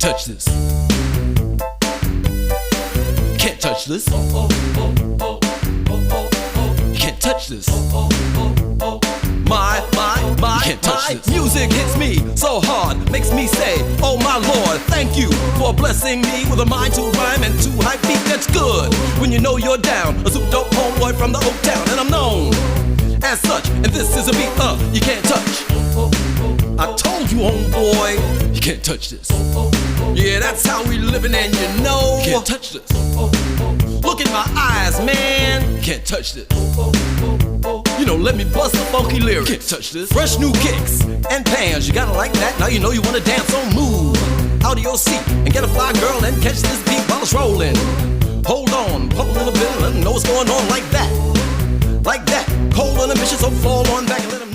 touch this. Can't touch this. You can't touch this. My, you can't touch this. Music hits me so hard, makes me say, oh my Lord, thank you for blessing me with a mind to rhyme and to hype beat. That's good when you know you're down. A super dope homeboy from the Oak Town, and I'm known as such. And this is a beat you can't touch. I told you, homeboy, you can't touch this. Yeah, that's how we living, and you know you can't touch this. Look in my eyes, man, you can't touch this. You know, let me bust the funky lyrics. Can't touch this. Fresh new kicks and pans, you gotta like that. Now you know you wanna dance, so move out of your seat and get a fly girl and catch this beat while it's rolling. Hold on, pump a little bit and let them know what's going on like that. Like that. Cold on a mission, so fall on back and let them know.